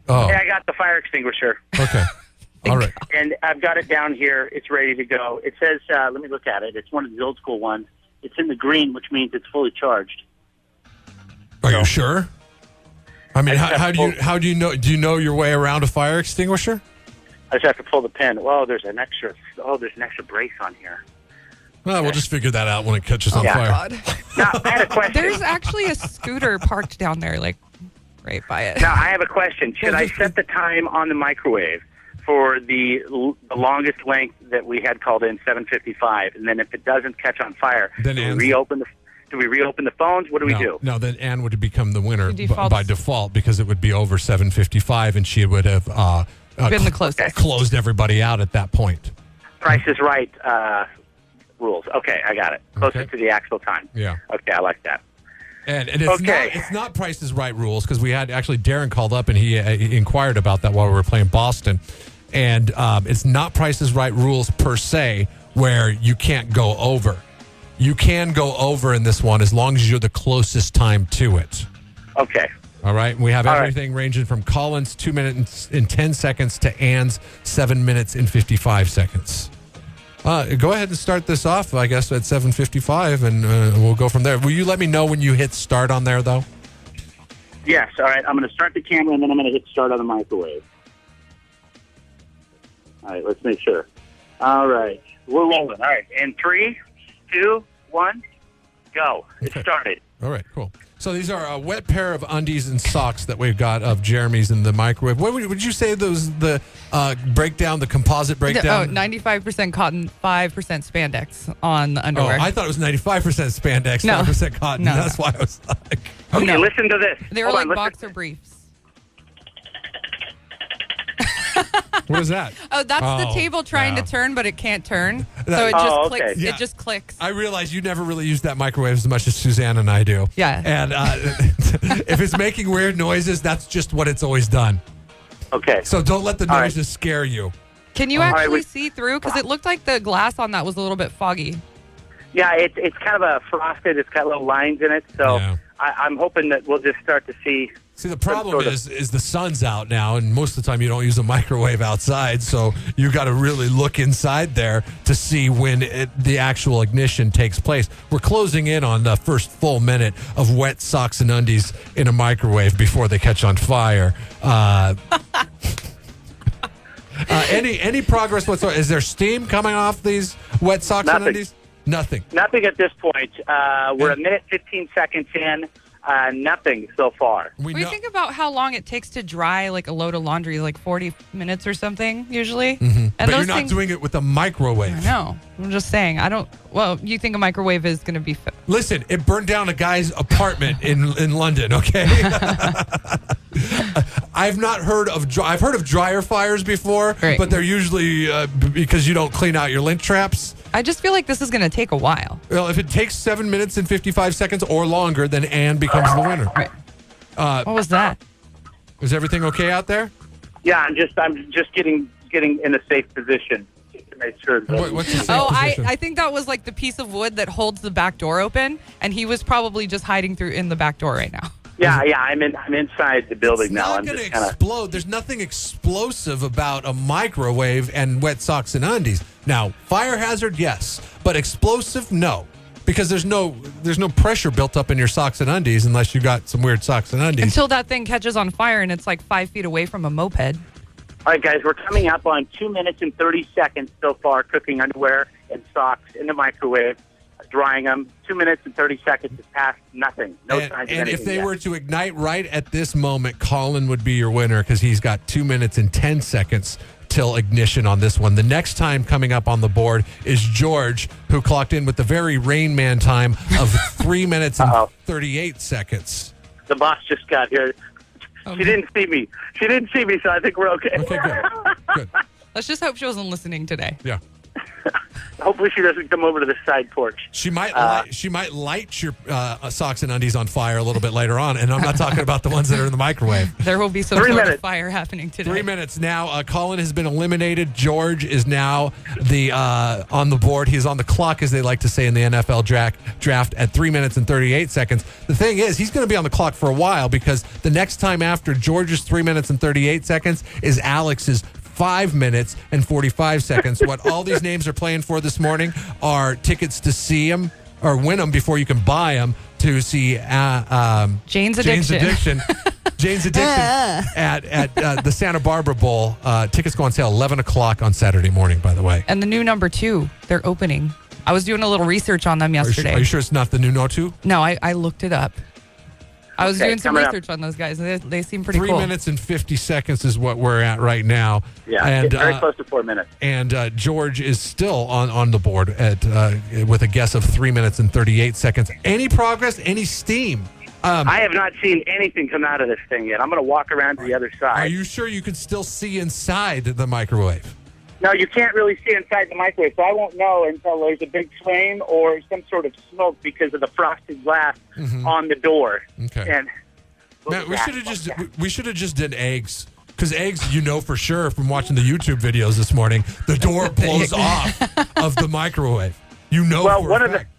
Oh. Yeah, I got the fire extinguisher. Okay. All right. And I've got it down here. It's ready to go. It says, let me look at it. It's one of the old school ones. It's in the green, which means it's fully charged. Are you sure? I mean, how do you know? Do you know your way around a fire extinguisher? I just have to pull the pin. Well, there's an extra brace on here. Well, we'll just figure that out when it catches on fire. God. Now, I had a question. There's actually a scooter parked down there, like right by it. Now, I have a question. Should I set the time on the microwave for the longest length that we had called in, 7:55, and then if it doesn't catch on fire, Then do we reopen the phones? What do we do? No, then Ann would become the winner Defaults. by default because it would be over 7:55, and she would have Been the closest. closed everybody out at that point. Price is Right rules. Okay, I got it. Closer Okay. to the actual time. Yeah. Okay, I like that. And it's Okay. it's not Price is Right rules because we had actually Darren called up and he inquired about that while we were playing Boston, and it's not Price is Right rules per se where you can't go over. You can go over in this one as long as you're the closest time to it. Okay. All right. We have All right. everything ranging from Colin's 2 minutes and 10 seconds to Ann's 7 minutes and 55 seconds. Go ahead and start this off, I guess, at 7:55, and we'll go from there. Will you let me know when you hit start on there, though? Yes, all right. I'm going to start the camera, and then I'm going to hit start on the microwave. All right, let's make sure. All right. We're rolling. All right. In 3, 2, 1, go. It started. All right, cool. So these are a wet pair of undies and socks that we've got of Jeremy's in the microwave. What would you say the breakdown, the composite breakdown? 95% cotton, 5% spandex on the underwear. I thought it was 95% spandex, No. 5% cotton. No, That's no. why I was like... Okay, No. listen to this. They were Hold like on, listen. boxer briefs. What is that? Oh, that's the Oh, table trying yeah. to turn, but it can't turn. That- So it just Oh, okay. clicks. Yeah. It just clicks. I realize you never really use that microwave as much as Suzanne and I do. Yeah. And if it's making weird noises, that's just what it's always done. Okay. So don't let the All right. noises scare you. Can you right, actually we- see through? Because it looked like the glass on that was a little bit foggy. Yeah, it's kind of a frosted. It's got little lines in it. So Yeah. I'm hoping that we'll just start to see. See, the problem sort of- is the sun's out now, and most of the time you don't use a microwave outside, so you got to really look inside there to see when the actual ignition takes place. We're closing in on the first full minute of wet socks and undies in a microwave before they catch on fire. Any progress whatsoever? Is there steam coming off these wet socks and Nothing. undies? Nothing. Nothing at this point. We're a minute, 15 seconds in. Nothing so far. We We know. think about how long it takes to dry like a load of laundry, like 40 minutes or something usually. but And you're those not things, doing it with a microwave. I know. I'm just saying. Well, you think a microwave is going to be. Listen, it burned down a guy's apartment in London, okay? I've not heard of I've heard of dryer fires before, Right. but they're usually because you don't clean out your lint traps. I just feel like this is going to take a while. Well, if it takes 7 minutes and 55 seconds or longer, then Ann becomes the winner. Right. What was that? Is everything okay out there? Yeah, I'm just getting in a safe position to make sure. That What's the safe Oh, position? I think that was like the piece of wood that holds the back door open, and he was probably just hiding through in the back door right now. yeah. I'm inside the building It's now. not I'm going to just kind of. explode. There's nothing explosive about a microwave and wet socks and undies. Now, fire hazard, yes, but explosive, no, because there's no pressure built up in your socks and undies unless you got some weird socks and undies. Until that thing catches on fire and it's like 5 feet away from a moped. All right, guys, we're coming up on 2 minutes and 30 seconds so far, cooking underwear and socks in the microwave, drying them. 2 minutes and 30 seconds has passed. Nothing. No signs of and anything if they yet. were to ignite right at this moment, Colin would be your winner because he's got 2 minutes and 10 seconds till ignition on this one. The next time coming up on the board is George, who clocked in with the very Rain Man time of 3 minutes and 38 seconds. The boss just got here. She didn't see me. So I think we're okay. Okay, good. Good. Let's just hope she wasn't listening today. Yeah. Hopefully she doesn't come over to the side porch. She might light your socks and undies on fire a little bit later on, and I'm not talking about the ones that are in the microwave. There will be some 3 sort minutes. of fire happening today. 3 minutes now. Colin has been eliminated. George is now the on the board. He's on the clock, as they like to say in the NFL draft, at 3 minutes and 38 seconds. The thing is, he's going to be on the clock for a while because the next time after George's 3 minutes and 38 seconds is Alex's 5 minutes and 45 seconds. What all these names are playing for this morning are tickets to see him or win them before you can buy them to see Jane's Addiction. Jane's Addiction at the Santa Barbara Bowl. Tickets go on sale 11 o'clock on Saturday morning, by the way. And the new number 2, they're opening. I was doing a little research on them yesterday. Are you sure it's not the new No 2? No, I looked it up. I was doing some coming up. research on those guys. They seem pretty 3 cool. minutes and 50 seconds is what we're at right now. Yeah, and very close to 4 minutes. And George is still on the board at with a guess of 3 minutes and 38 seconds. Any progress? Any steam? I have not seen anything come out of this thing yet. I'm going to walk around to the other side. Are you sure you can still see inside the microwave? No, you can't really see inside the microwave, so I won't know until there's a big flame or some sort of smoke because of the frosted glass on the door. Okay. And Man, we should have just did eggs. Because eggs, you know for sure from watching the YouTube videos this morning, the door blows off of the microwave. You know. Well, for one a of the fact.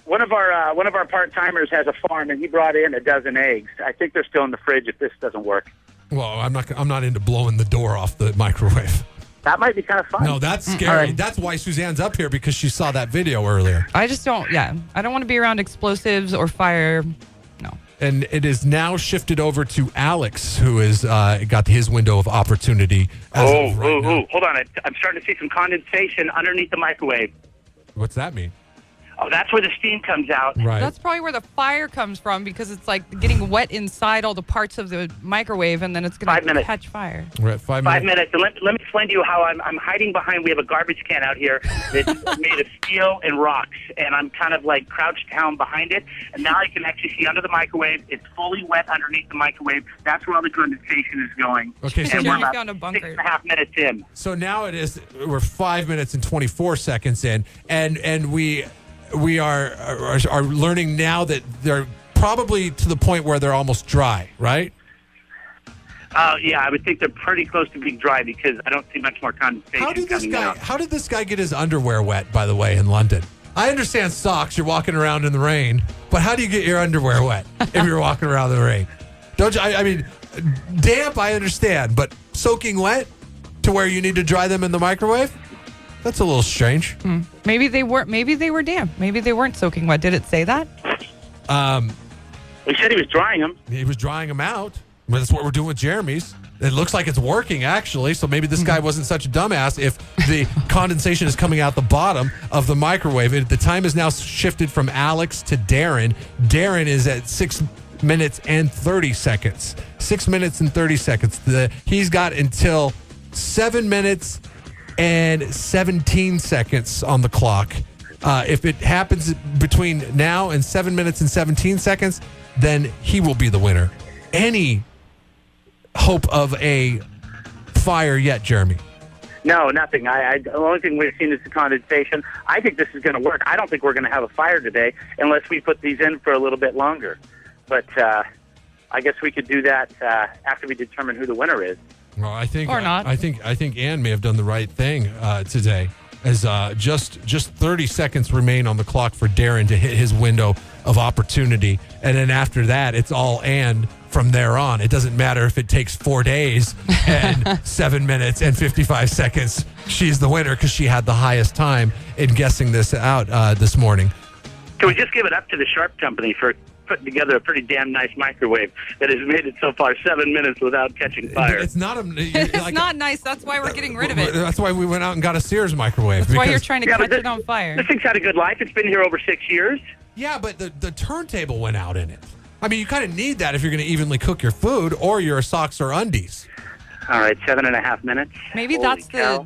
one of our part timers has a farm, and he brought in a dozen eggs. I think they're still in the fridge if this doesn't work. Well, I'm not into blowing the door off the microwave. That might be kind of fun. No, that's scary. All right. That's why Suzanne's up here, because she saw that video earlier. I just don't, I don't want to be around explosives or fire. No. And it is now shifted over to Alex, who has got his window of opportunity. As of right now. Hold on. I'm starting to see some condensation underneath the microwave. What's that mean? Oh, that's where the steam comes out. Right. That's probably where the fire comes from because it's like getting wet inside all the parts of the microwave and then it's going 5 to minutes. catch fire. We're at 5 5 minutes. minutes. And let me explain to you how I'm hiding behind. We have a garbage can out here that's made of steel and rocks, and I'm kind of like crouched down behind it. And now I can actually see under the microwave. It's fully wet underneath the microwave. That's where all the condensation is going. Okay, so and now we're you about found a bunker. 6.5 minutes in. So now we're 5 minutes and 24 seconds in, and we are learning now that they're probably to the point where they're almost dry, right? Yeah, I would think they're pretty close to being dry because I don't see much more condensation coming out. How did this guy get his underwear wet, by the way, in London? I understand socks, you're walking around in the rain, but how do you get your underwear wet if you're walking around in the rain? Don't you? I mean, damp, I understand, but soaking wet to where you need to dry them in the microwave? That's a little strange. Maybe they weren't. Maybe they were damp. Maybe they weren't soaking wet. Did it say that? He said he was drying them. He was drying them out. Well, that's what we're doing with Jeremy's. It looks like it's working, actually. So maybe this guy wasn't such a dumbass if the condensation is coming out the bottom of the microwave. The time is now shifted from Alex to Darren. Darren is at 6 minutes and 30 seconds. 6 minutes and 30 seconds. He's got until 7 minutes and 17 seconds on the clock. If it happens between now and 7 minutes and 17 seconds, then he will be the winner. Any hope of a fire yet, Jeremy? No, nothing. The only thing we've seen is the condensation. I think this is going to work. I don't think we're going to have a fire today unless we put these in for a little bit longer. But I guess we could do that after we determine who the winner is. Well, I think Or not. I think Ann may have done the right thing today, as just 30 seconds remain on the clock for Darren to hit his window of opportunity, and then after that, it's all Ann from there on. It doesn't matter if it takes 4 days and 7 minutes and 55 seconds. She's the winner because she had the highest time in guessing this out this morning. Can we just give it up to the Sharp Company for putting together a pretty damn nice microwave that has made it so far 7 minutes without catching fire? It's not It's not nice. That's why we're getting rid of it. That's why we went out and got a Sears microwave. That's why you're because- trying to Yeah, catch but it on fire. This thing's had a good life. It's been here over 6 years. Yeah, but the turntable went out in it. I mean, you kind of need that if you're going to evenly cook your food or your socks or undies. All right, 7.5 minutes. Maybe Holy that's cow.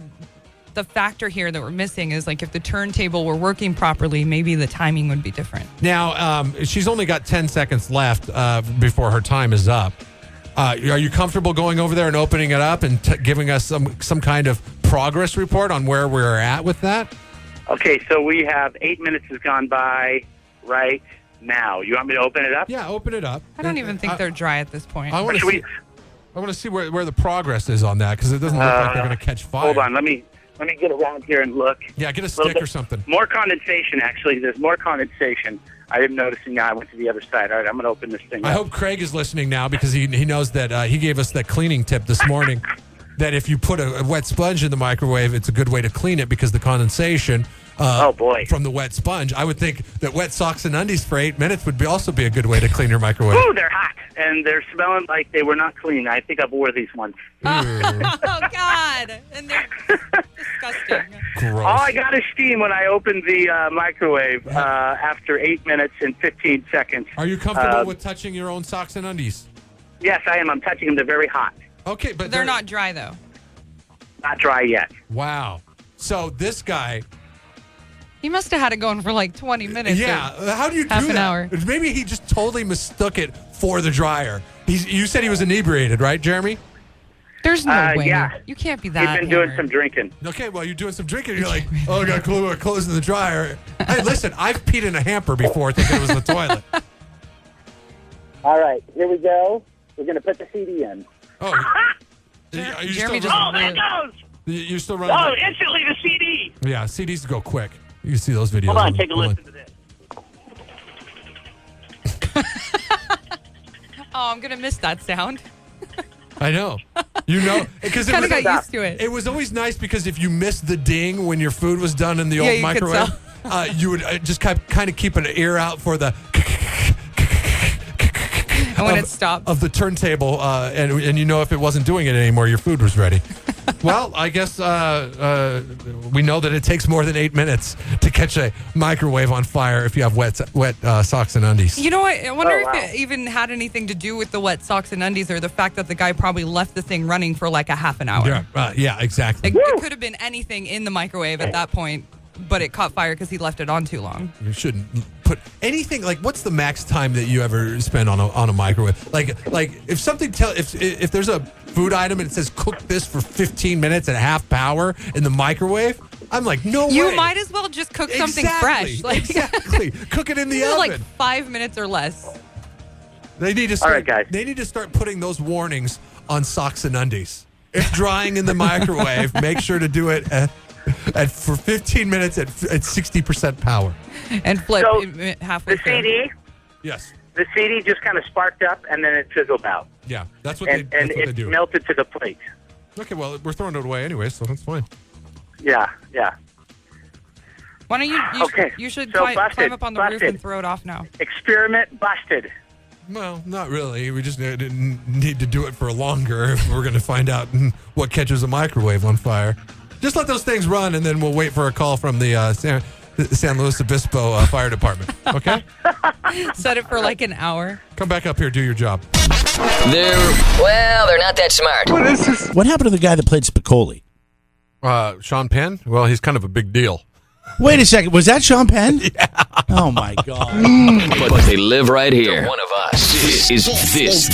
the factor here that we're missing is like if the turntable were working properly, maybe the timing would be different. Now, she's only got 10 seconds left before her time is up. Are you comfortable going over there and opening it up and giving us some kind of progress report on where we're at with that? Okay, so we have 8 minutes has gone by right now. You want me to open it up? Yeah, open it up. I don't even think they're dry at this point. I want to Should see. we- I want to see where the progress is on that because it doesn't look like they're going to catch fire. Hold on, let me get around here and look. Yeah, get a Little stick bit or something. More condensation, actually. There's more condensation. I am noticing now. I went to the other side. All right, I'm going to open this thing I up. hope Craig is listening now because he knows that he gave us that cleaning tip this morning. That if you put a wet sponge in the microwave, it's a good way to clean it because the condensation Oh, boy. from the wet sponge. I would think that wet socks and undies for 8 minutes would also be a good way to clean your microwave. Ooh, they're hot, and they're smelling like they were not clean. I think I've wore these once. Oh, God. And they're disgusting. Gross. All I got is steam when I opened the microwave after 8 minutes and 15 seconds. Are you comfortable with touching your own socks and undies? Yes, I am. I'm touching them. They're very hot. Okay, but They're not dry, though. Not dry yet. Wow. So this guy, He must have had it going for like 20 minutes. yeah. How do you do half that? an hour. Maybe he just totally mistook it for the dryer. You said he was inebriated, right, Jeremy? There's no way. yeah. You can't be He's that been doing hammered. some drinking. Okay, well, you're doing some drinking. You're like, oh, I got clothes in the dryer. Hey, listen, I've peed in a hamper before thinking it was the toilet. All right, here we go. We're going to put the CD in. Oh, are you Jeremy still just- Oh, there it goes. you're still Oh, running? instantly the CD. Yeah, CDs go quick. You can see those videos. Hold on, take a listen to this. Oh, I'm going to miss that sound. I know. You know, because Kind of got used to it. It was always nice because if you missed the ding when your food was done in the Yeah, old you could microwave, you would just kind of keep an ear out for the And when it stopped. of the turntable, and you know if it wasn't doing it anymore, your food was ready. Well, I guess we know that it takes more than 8 minutes to catch a microwave on fire if you have wet socks and undies. You know what? I wonder Oh, wow. if it even had anything to do with the wet socks and undies or the fact that the guy probably left the thing running for like a half an hour. Yeah, exactly. It could have been anything in the microwave at that point, but it caught fire because he left it on too long. You shouldn't put anything like. What's the max time that you ever spend on a microwave? Like if something if there's a food item and it says cook this for 15 minutes at half power in the microwave, I'm like, no way. You might as well just cook something fresh. Like, Exactly. Cook it in the oven. like 5 minutes or less. They need to start. All right, guys. They need to start putting those warnings on socks and undies. If drying in the microwave, make sure to do it for 15 minutes at 60% power. And flip So, halfway The through. CD, Yes. the CD just kind of sparked up, and then it fizzled out. Yeah. That's what And they it do. melted to the plate. Okay. Well, we're throwing it away anyway, so that's fine. Yeah. Why don't you Okay, you should so climb busted, up on the roof busted. and throw it off now. Experiment busted. Well, not really. We just need to do it for longer if we're going to find out what catches a microwave on fire. Just let those things run, and then we'll wait for a call from the San Luis Obispo Fire Department. Okay? Set it for like an hour. Come back up here, do your job. They're not that smart. What happened to the guy that played Spicoli? Sean Penn? Well, he's kind of a big deal. Wait a second. Was that Sean Penn? Yeah. Oh, my God. But they live right here. They're one of us. This is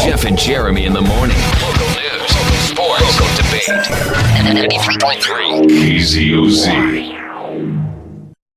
Jeff and Jeremy in the morning. Local news, sports, local debate. 93.3 KZOZ.